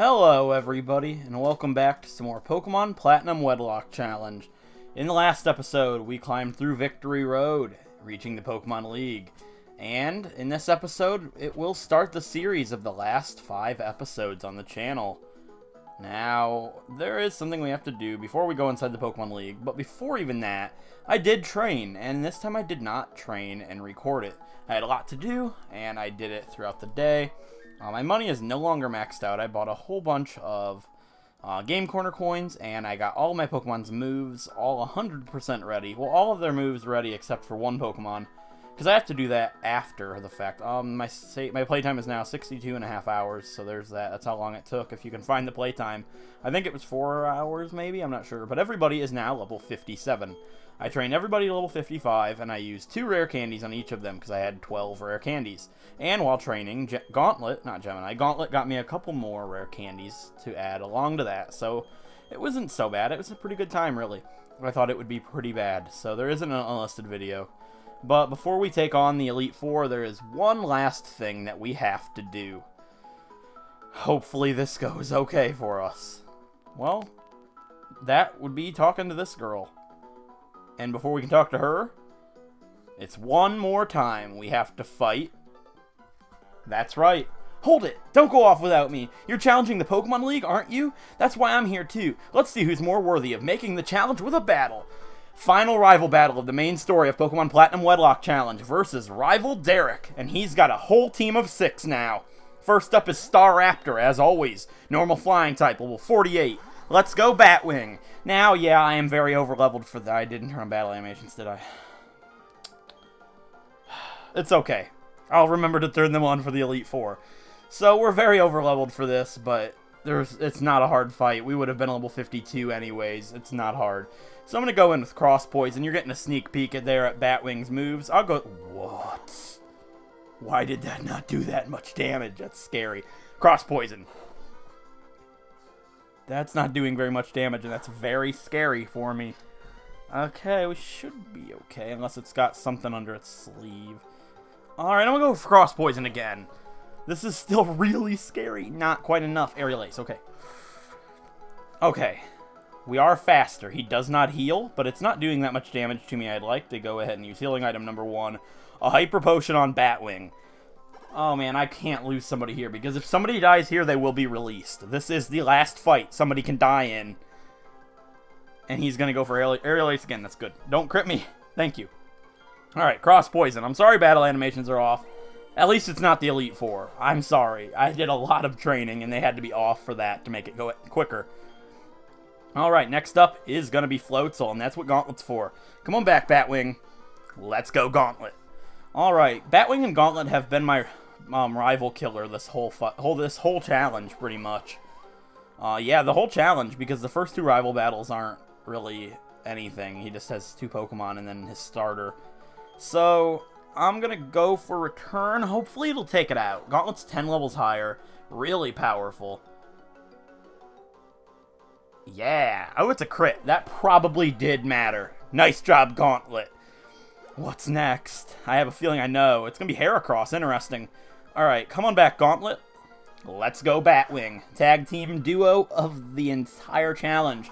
Hello everybody, and welcome back to some more Pokemon Platinum Wedlocke Challenge. In the last episode, we climbed through Victory Road, reaching the Pokemon League. And in this episode, it will start the series of the last 5 episodes on the channel. Now, there is something we have to do before we go inside the Pokemon League, but before even that, I did train, and this time I did not train and record it. I had a lot to do, and I did it throughout the day. My money is no longer maxed out. I bought a whole bunch of Game Corner coins, and I got all my Pokemon's moves all 100% ready. Well, all of their moves ready except for one Pokemon, because I have to do that after the fact. My playtime is now 62.5 hours, so there's that. That's how long it took, if you can find the playtime. I think it was 4 hours, maybe? I'm not sure. But everybody is now level 57. I trained everybody to level 55, and I used 2 rare candies on each of them, because I had 12 rare candies. And while training, Gauntlet got me a couple more rare candies to add along to that. So it wasn't so bad. It was a pretty good time, really. I thought it would be pretty bad, so there isn't an unlisted video. But before we take on the Elite Four, there is one last thing that we have to do. Hopefully this goes okay for us. Well, that would be talking to this girl. And before we can talk to her, it's one more time we have to fight. That's right. Hold it! Don't go off without me! You're challenging the Pokemon League, aren't you? That's why I'm here too. Let's see who's more worthy of making the challenge with a battle. Final rival battle of the main story of Pokemon Platinum Wedlocke Challenge versus rival Derek. And he's got a whole team of 6 now. First up is Staraptor, as always. Normal flying type, level 48. Let's go Batwing. Now, yeah, I am very overleveled for that. I didn't turn on battle animations, did I? It's okay. I'll remember to turn them on for the Elite Four. So we're very overleveled for this, but it's not a hard fight. We would have been level 52 anyways. It's not hard. So I'm going to go in with Cross Poison. You're getting a sneak peek at Batwing's moves. I'll go... What? Why did that not do that much damage? That's scary. Cross Poison. That's not doing very much damage, and that's very scary for me. Okay, we should be okay, unless it's got something under its sleeve. Alright, I'm gonna go for Cross Poison again. This is still really scary. Not quite enough. Aerial Ace, okay. Okay. We are faster. He does not heal, but it's not doing that much damage to me. I'd like to go ahead and use healing item number 1. A Hyper Potion on Batwing. Oh man, I can't lose somebody here, because if somebody dies here, they will be released. This is the last fight somebody can die in. And he's gonna go for Aerial Ace again. That's good. Don't crit me. Thank you. Alright, Cross Poison. I'm sorry battle animations are off. At least it's not the Elite Four. I'm sorry. I did a lot of training, and they had to be off for that to make it go quicker. Alright, next up is going to be Floatzel, and that's what Gauntlet's for. Come on back, Batwing. Let's go, Gauntlet. Alright, Batwing and Gauntlet have been my rival killer this whole challenge, pretty much. Yeah, the whole challenge, because the first 2 rival battles aren't really anything. He just has 2 Pokemon and then his starter. So, I'm going to go for Return. Hopefully it'll take it out. Gauntlet's 10 levels higher. Really powerful. Yeah. Oh, it's a crit. That probably did matter. Nice job, Gauntlet. What's next? I have a feeling I know. It's going to be Heracross. Interesting. Alright, come on back, Gauntlet. Let's go Batwing. Tag team duo of the entire challenge.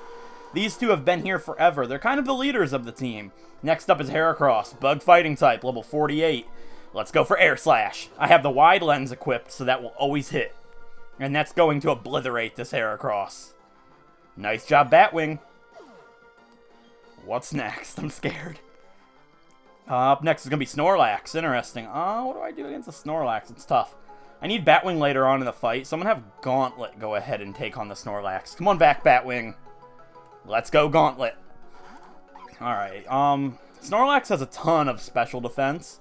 These 2 have been here forever. They're kind of the leaders of the team. Next up is Heracross, Bug Fighting type, level 48. Let's go for Air Slash. I have the wide lens equipped, so that will always hit. And that's going to obliterate this Heracross. Nice job, Batwing. What's next? I'm scared. Up next is going to be Snorlax. Interesting. What do I do against the Snorlax? It's tough. I need Batwing later on in the fight, so I'm going to have Gauntlet go ahead and take on the Snorlax. Come on back, Batwing. Let's go, Gauntlet. Alright, Snorlax has a ton of special defense.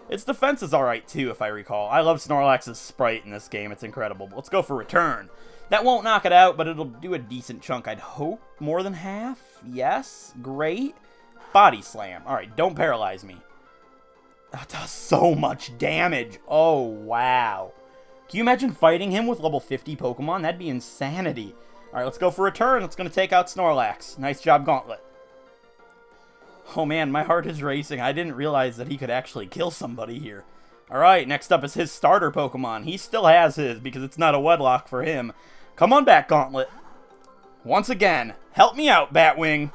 Its defense is alright, too, if I recall. I love Snorlax's sprite in this game. It's incredible. But let's go for Return. That won't knock it out, but it'll do a decent chunk. I'd hope more than half. Yes. Great. Body Slam. Alright, don't paralyze me. That does so much damage. Oh, wow. Can you imagine fighting him with level 50 Pokemon? That'd be insanity. Alright, let's go for Return. It's going to take out Snorlax. Nice job, Gauntlet. Oh man, my heart is racing. I didn't realize that he could actually kill somebody here. Alright, next up is his starter Pokemon. He still has his, because it's not a Wedlocke for him. Come on back, Gauntlet. Once again, help me out, Batwing.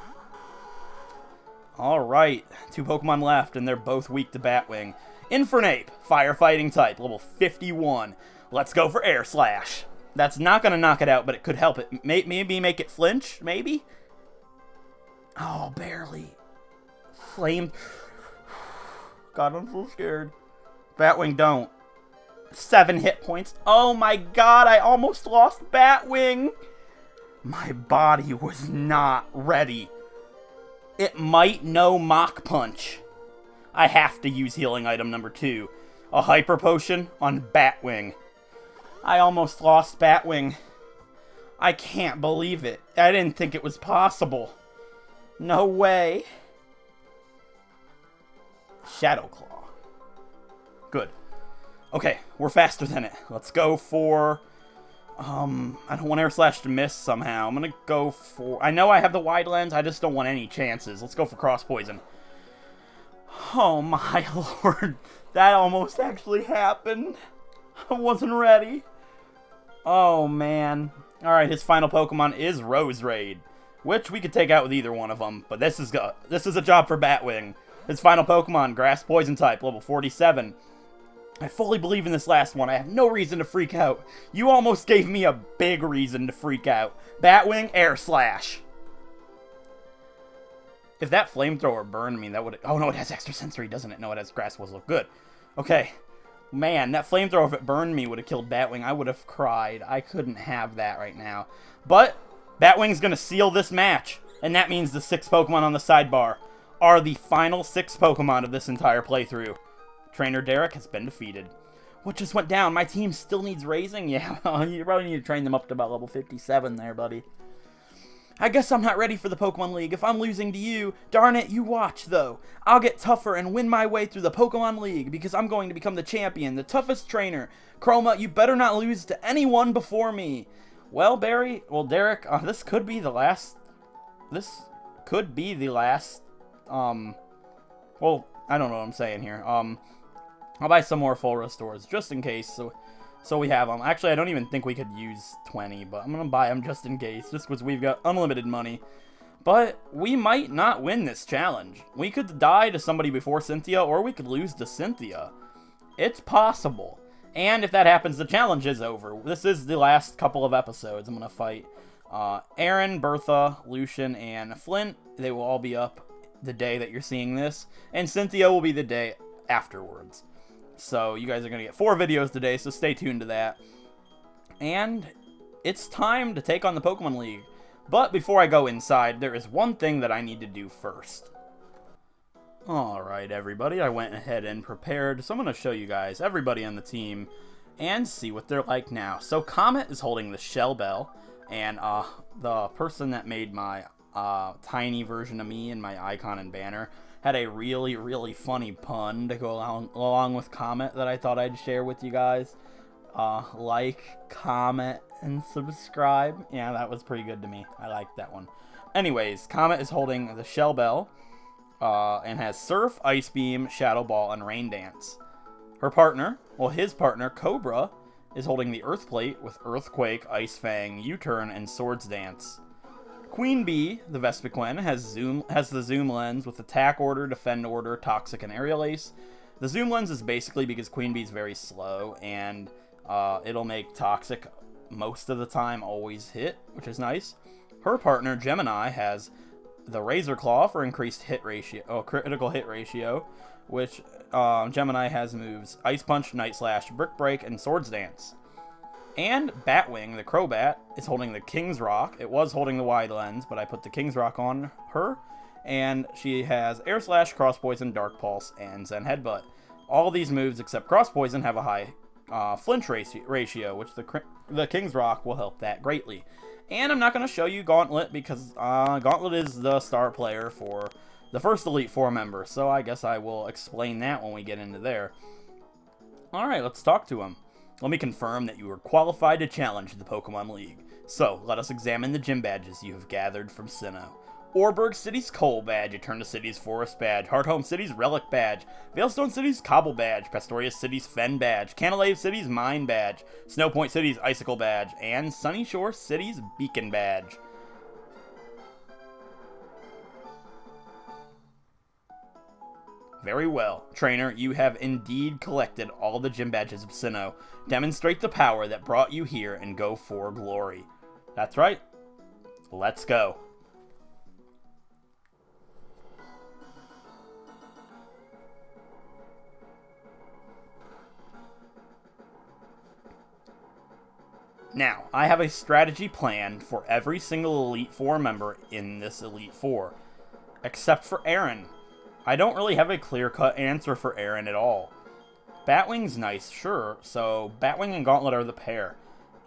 Alright, 2 Pokemon left, and they're both weak to Batwing. Infernape, firefighting type, level 51. Let's go for Air Slash. That's not going to knock it out, but it could help it. Maybe make it flinch, maybe? Oh, barely. Flame. God, I'm so scared. Batwing, don't. 7 hit points. Oh my god, I almost lost Batwing. My body was not ready. It might know Mach Punch. I have to use healing item number 2. A Hyper Potion on Batwing. I almost lost Batwing. I can't believe it. I didn't think it was possible. No way. Shadow Claw. Good. Okay, we're faster than it. Let's go for... I don't want Air Slash to miss somehow. I'm gonna go for... I know I have the wide lens, I just don't want any chances. Let's go for Cross Poison. Oh my lord. That almost actually happened. I wasn't ready. Oh man. Alright, his final Pokemon is Roserade, which we could take out with either one of them, but this is a job for Batwing. His final Pokemon, Grass Poison type, level 47. I fully believe in this last one. I have no reason to freak out. You almost gave me a big reason to freak out. Batwing, Air Slash. If that flamethrower burned me, that would... Oh no, it has extra sensory, doesn't it? No, it has Grass Whistle. Good. Okay. Man, that flamethrower, if it burned me, would have killed Batwing. I would have cried. I couldn't have that right now. But Batwing's going to seal this match. And that means the 6 Pokemon on the sidebar are the final 6 Pokemon of this entire playthrough. Trainer Derek has been defeated. What just went down? My team still needs raising? Yeah, you probably need to train them up to about level 57 there, buddy. I guess I'm not ready for the Pokemon League. If I'm losing to you, darn it, you watch, though. I'll get tougher and win my way through the Pokemon League because I'm going to become the champion, the toughest trainer. Kroma, you better not lose to anyone before me. Well, Derek, this could be the last... Well, I don't know what I'm saying here. I'll buy some more full restores just in case, so we have them. Actually, I don't even think we could use 20, but I'm gonna buy them just in case, just because we've got unlimited money. But we might not win this challenge. We could die to somebody before Cynthia, or we could lose to Cynthia. It's possible. And if that happens, the challenge is over. This is the last couple of episodes. I'm gonna fight Aaron, Bertha, Lucian, and Flint. They will all be up the day that you're seeing this, and Cynthia will be the day afterwards. So you guys are going to get 4 videos today, so stay tuned to that. And it's time to take on the Pokemon League. But before I go inside, there is one thing that I need to do first. Alright everybody, I went ahead and prepared, so I'm going to show you guys everybody on the team and see what they're like now. So Comet is holding the Shell Bell, and the person that made my tiny version of me and my icon and banner had a really, really funny pun to go along with Comet that I thought I'd share with you guys. Like, comment, and subscribe. Yeah, that was pretty good to me. I liked that one. Anyways, Comet is holding the Shell Bell, and has Surf, Ice Beam, Shadow Ball, and Rain Dance. Her partner, his partner, Cobra, is holding the Earth Plate with Earthquake, Ice Fang, U-Turn, and Swords Dance. Queen Bee, the Vespiquen, has the Zoom Lens with Attack Order, Defend Order, Toxic, and Aerial Ace. The Zoom Lens is basically because Queen Bee's very slow, and it'll make Toxic most of the time always hit, which is nice. Her partner, Gemini, has the Razor Claw for increased hit ratio, critical hit ratio, which Gemini has moves Ice Punch, Night Slash, Brick Break, and Swords Dance. And Batwing, the Crobat, is holding the King's Rock. It was holding the Wide Lens, but I put the King's Rock on her. And she has Air Slash, Cross Poison, Dark Pulse, and Zen Headbutt. All these moves except Cross Poison have a high flinch ratio, which the King's Rock will help that greatly. And I'm not going to show you Gauntlet because Gauntlet is the star player for the first Elite Four member. So I guess I will explain that when we get into there. Alright, let's talk to him. Let me confirm that you are qualified to challenge the Pokemon League. So, let us examine the gym badges you have gathered from Sinnoh. Orberg City's Coal Badge, Eterna City's Forest Badge, Hearthome City's Relic Badge, Veilstone City's Cobble Badge, Pastoria City's Fen Badge, Canalave City's Mine Badge, Snowpoint City's Icicle Badge, and Sunny Shore City's Beacon Badge. Very well. Trainer, you have indeed collected all the gym badges of Sinnoh. Demonstrate the power that brought you here and go for glory. That's right. Let's go. Now, I have a strategy planned for every single Elite Four member in this Elite Four, except for Aaron. I don't really have a clear-cut answer for Aaron at all. Batwing's nice, sure, so Batwing and Gauntlet are the pair.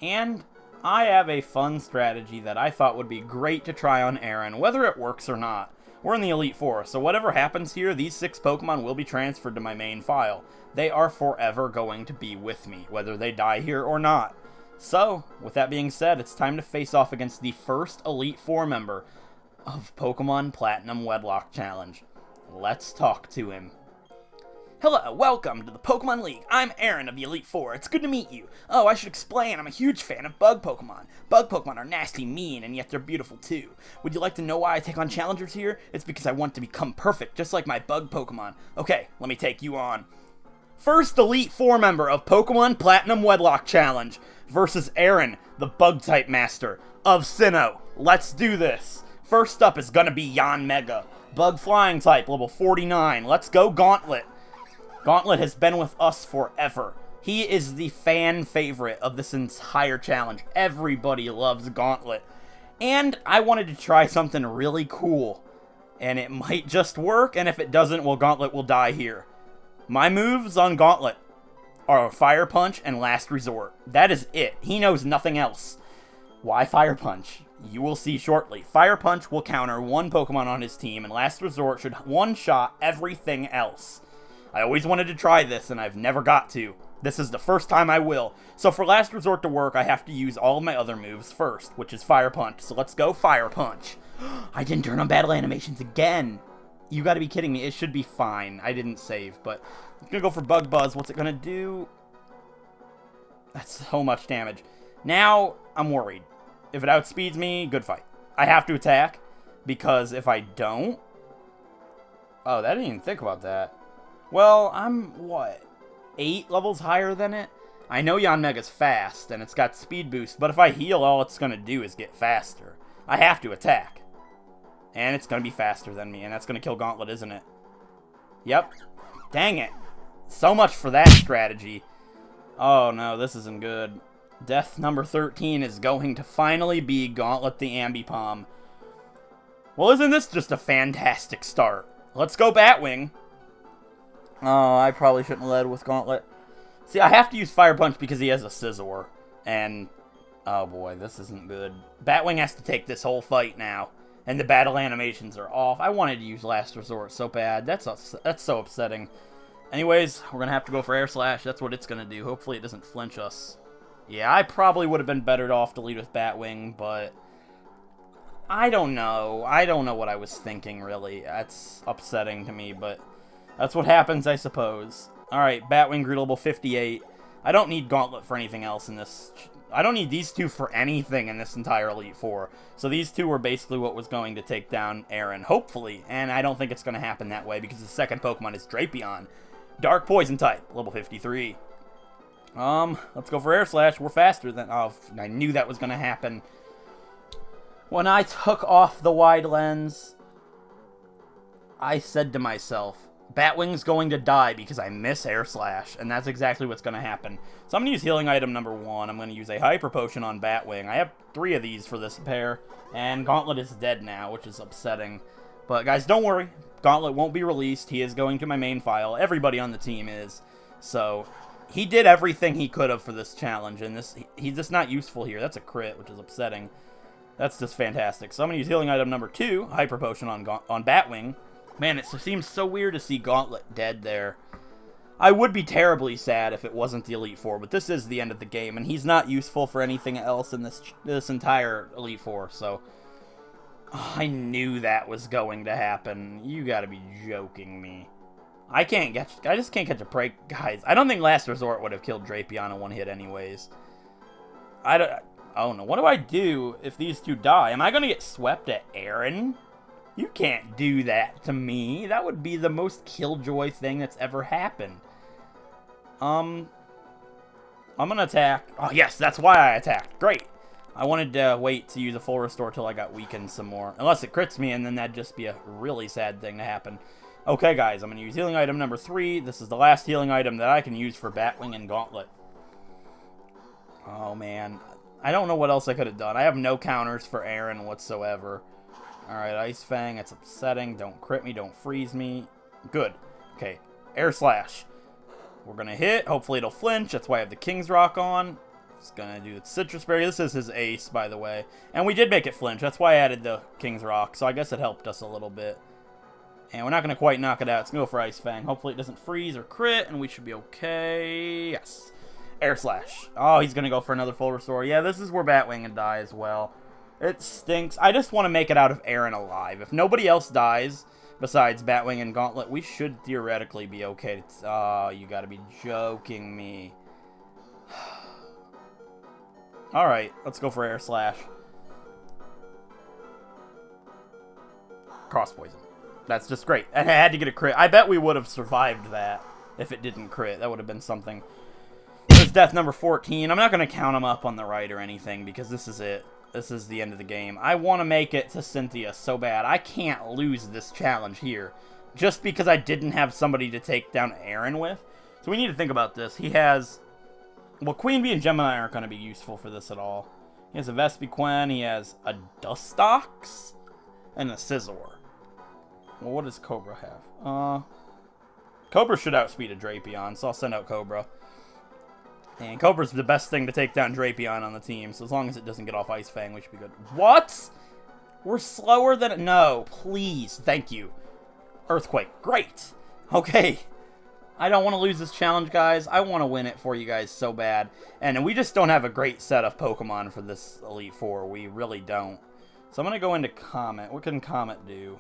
And I have a fun strategy that I thought would be great to try on Aaron, whether it works or not. We're in the Elite Four, so whatever happens here, these 6 Pokemon will be transferred to my main file. They are forever going to be with me, whether they die here or not. So, with that being said, it's time to face off against the first Elite Four member of Pokemon Platinum Wedlocke Challenge. Let's talk to him. Hello, welcome to the Pokemon League. I'm Aaron of the Elite Four. It's good to meet you. Oh, I should explain, I'm a huge fan of bug Pokemon. Bug Pokemon are nasty, mean, and yet they're beautiful too. Would you like to know why I take on challengers here? It's because I want to become perfect, just like my bug Pokemon. Okay, let me take you on. First Elite Four member of Pokemon Platinum Wedlocke Challenge versus Aaron, the Bug-type Master of Sinnoh. Let's do this. First up is gonna be Yanmega. Bug Flying type, level 49. Let's go Gauntlet. Gauntlet has been with us forever. He is the fan favorite of this entire challenge. Everybody loves Gauntlet. And I wanted to try something really cool. And it might just work, and if it doesn't, well, Gauntlet will die here. My moves on Gauntlet are Fire Punch and Last Resort. That is it. He knows nothing else. Why Fire Punch? You will see shortly. Fire Punch will counter one Pokemon on his team, and Last Resort should one-shot everything else. I always wanted to try this, and I've never got to. This is the first time I will. So for Last Resort to work, I have to use all of my other moves first, which is Fire Punch. So let's go Fire Punch. I didn't turn on battle animations again. You gotta be kidding me. It should be fine. I didn't save, but I'm gonna go for Bug Buzz. What's it gonna do? That's so much damage. Now, I'm worried. If it outspeeds me, good fight. I have to attack, because if I don't... Oh, I didn't even think about that. Well, I'm, what, 8 levels higher than it? I know Yanmega's fast, and it's got speed boost, but if I heal, all it's gonna do is get faster. I have to attack. And it's gonna be faster than me, and that's gonna kill Gauntlet, isn't it? Yep. Dang it. So much for that strategy. Oh no, this isn't good. Death number 13 is going to finally be Gauntlet the Ambipom. Well, isn't this just a fantastic start? Let's go Batwing. Oh, I probably shouldn't have led with Gauntlet. See, I have to use Fire Punch because he has a Scizor. And, oh boy, this isn't good. Batwing has to take this whole fight now. And the battle animations are off. I wanted to use Last Resort so bad. That's so upsetting. Anyways, we're going to have to go for Air Slash. That's what it's going to do. Hopefully it doesn't flinch us. Yeah, I probably would have been better off to lead with Batwing, but I don't know. I don't know what I was thinking, really. That's upsetting to me, but that's what happens, I suppose. Alright, Batwing grew to level 58. I don't need Gauntlet for anything else in this. I don't need these two for anything in this entire Elite Four. So these two were basically what was going to take down Aaron, hopefully. And I don't think it's going to happen that way because the second Pokemon is Drapion. Dark Poison type, level 53. Let's go for Air Slash. We're faster than... Oh, I knew that was going to happen. When I took off the wide lens, I said to myself, Batwing's going to die because I miss Air Slash, and that's exactly what's going to happen. So I'm going to use healing item number 1. I'm going to use a Hyper Potion on Batwing. I have 3 of these for this pair, and Gauntlet is dead now, which is upsetting. But guys, don't worry. Gauntlet won't be released. He is going to my main file. Everybody on the team is. So he did everything he could have for this challenge, and he's just not useful here. That's a crit, which is upsetting. That's just fantastic. So I'm going to use healing item number 2, Hyper Potion on Batwing. Man, it seems so weird to see Gauntlet dead there. I would be terribly sad if it wasn't the Elite Four, but this is the end of the game, and he's not useful for anything else in this entire Elite Four, so Oh, I knew that was going to happen. You gotta be joking me. I just can't catch a break, guys. I don't think Last Resort would have killed Drapion in one hit anyways. Oh no, what do I do if these two die? Am I gonna get swept at Aaron? You can't do that to me. That would be the most killjoy thing that's ever happened. I'm gonna attack. Oh yes, that's why I attacked. Great. I wanted to wait to use a full restore till I got weakened some more. Unless it crits me, and then that'd just be a really sad thing to happen. Okay, guys, I'm gonna use healing item number 3. This is the last healing item that I can use for Batwing and Gauntlet. Oh man, I don't know what else I could have done. I have no counters for Aaron whatsoever. Alright, Ice Fang, it's upsetting. Don't crit me, don't freeze me. Good. Okay, Air Slash. We're gonna hit. Hopefully it'll flinch. That's why I have the King's Rock on. It's gonna do the Citrus Berry. This is his ace, by the way. And we did make it flinch. That's why I added the King's Rock. So I guess it helped us a little bit. And we're not gonna quite knock it out. Let's go for Ice Fang. Hopefully it doesn't freeze or crit, and we should be okay. Yes. Air Slash. Oh, he's gonna go for another full restore. Yeah, this is where Batwing and die as well. It stinks. I just want to make it out of Aaron alive. If nobody else dies besides Batwing and Gauntlet, we should theoretically be okay. Oh, you gotta be joking me. Alright, let's go for Air Slash. Cross Poison. That's just great. I had to get a crit. I bet we would have survived that if it didn't crit. That would have been something. This is death number 14. I'm not going to count him up on the right or anything because this is it. This is the end of the game. I want to make it to Cynthia so bad. I can't lose this challenge here just because I didn't have somebody to take down Aaron with. So we need to think about this. He has... Well, Queen Bee and Gemini aren't going to be useful for this at all. He has a Vespiquen, he has a Dustox, and a Scizor. Well, what does Cobra have? Cobra should outspeed a Drapion, so I'll send out Cobra. And Cobra's the best thing to take down Drapion on the team, so as long as it doesn't get off Ice Fang, we should be good. What? We're slower than... No, please. Thank you. Earthquake. Great. Okay. I don't want to lose this challenge, guys. I want to win it for you guys so bad. And we just don't have a great set of Pokemon for this Elite Four. We really don't. So I'm going to go into Comet. What can Comet do?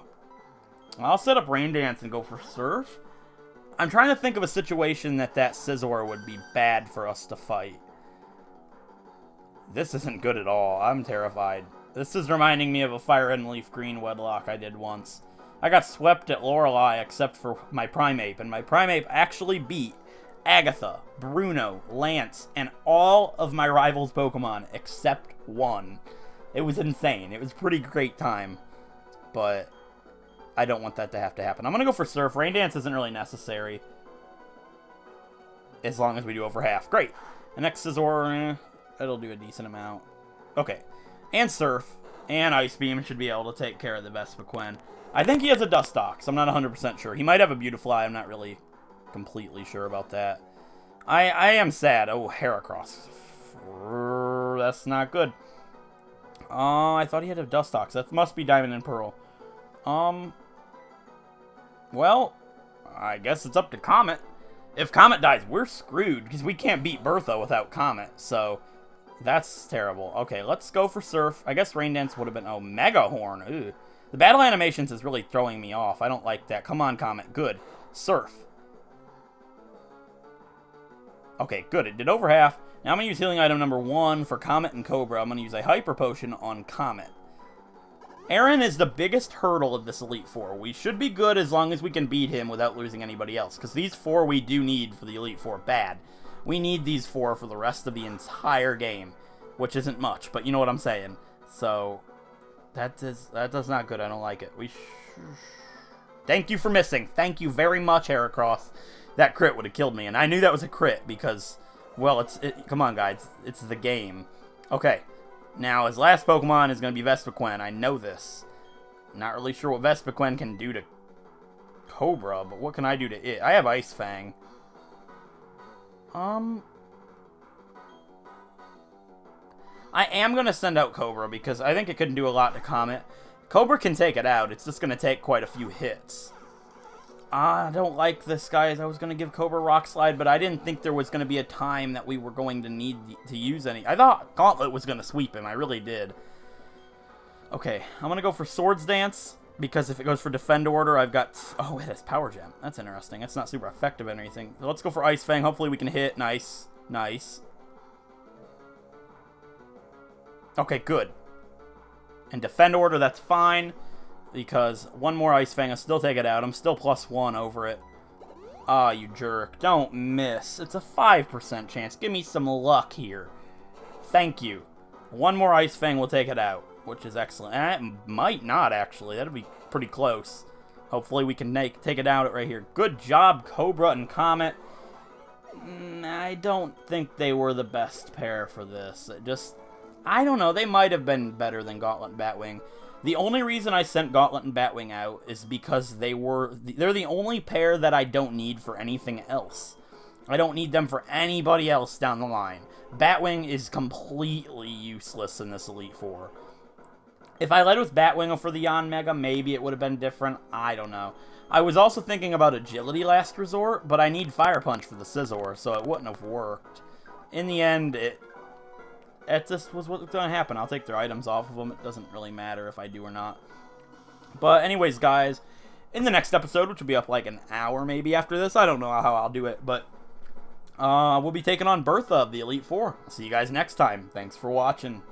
I'll set up Rain Dance and go for Surf. I'm trying to think of a situation that Scizor would be bad for us to fight. This isn't good at all. I'm terrified. This is reminding me of a Fire and Leaf Green Wedlocke I did once. I got swept at Lorelei except for my Primeape, and my Primeape actually beat Agatha, Bruno, Lance, and all of my rivals' Pokemon except one. It was insane. It was a pretty great time, but I don't want that to have to happen. I'm going to go for Surf. Rain Dance isn't really necessary as long as we do over half. Great. The next Scizor, it'll do a decent amount. Okay. And Surf and Ice Beam should be able to take care of the Vespiquen. I think he has a Dustox. I'm not 100% sure. He might have a Beautifly. I'm not really completely sure about that. I am sad. Oh, Heracross. That's not good. I thought he had a Dustox. That must be Diamond and Pearl. Well, I guess it's up to Comet. If Comet dies, we're screwed because we can't beat Bertha without Comet. So that's terrible. Okay, let's go for Surf. I guess Rain Dance would have been... Oh, Mega Horn. Ooh. The battle animations is really throwing me off. I don't like that. Come on, Comet. Good. Surf. Okay, good. It did over half. Now I'm going to use healing item number 1 for Comet and Cobra. I'm going to use a Hyper Potion on Comet. Aaron is the biggest hurdle of this Elite Four. We should be good as long as we can beat him without losing anybody else. Because these 4 we do need for the Elite Four bad. We need these 4 for the rest of the entire game. Which isn't much, but you know what I'm saying. So... That's not good. I don't like it. Thank you for missing. Thank you very much, Heracross. That crit would have killed me, and I knew that was a crit because, well, come on, guys. It's the game. Okay. Now, his last Pokemon is going to be Vespiquen. I know this. Not really sure what Vespiquen can do to Cobra, but what can I do to it? I have Ice Fang. I am going to send out Cobra because I think it can do a lot to Comet. Cobra can take it out. It's just going to take quite a few hits. I don't like this, guys. I was going to give Cobra Rock Slide, but I didn't think there was going to be a time that we were going to need to use any. I thought Gauntlet was going to sweep him. I really did. Okay, I'm going to go for Swords Dance, because if it goes for Defend Order, I've got... Oh, it has Power Gem. That's interesting. That's not super effective or anything. So let's go for Ice Fang. Hopefully we can hit. Nice. Nice. Okay, good. And Defend Order, that's fine, because one more Ice Fang will still take it out. I'm still +1 over it. Ah, you jerk. Don't miss. It's a 5% chance. Give me some luck here. Thank you. One more Ice Fang will take it out, which is excellent. And it might not, actually. That'd be pretty close. Hopefully we can take it out right here. Good job, Cobra and Comet. I don't think they were the best pair for this. I don't know. They might have been better than Gauntlet and Batwing. The only reason I sent Gauntlet and Batwing out is because they're the only pair that I don't need for anything else. I don't need them for anybody else down the line. Batwing is completely useless in this Elite Four. If I led with Batwing for the Yanmega, maybe it would have been different. I don't know. I was also thinking about Agility last resort, but I need Fire Punch for the Scizor, so it wouldn't have worked. In the end, it just was what's going to happen. I'll take their items off of them. It doesn't really matter if I do or not. But anyways, guys, in the next episode, which will be up like an hour maybe after this, I don't know how I'll do it, but we'll be taking on Bertha of the Elite Four. I'll see you guys next time. Thanks for watching.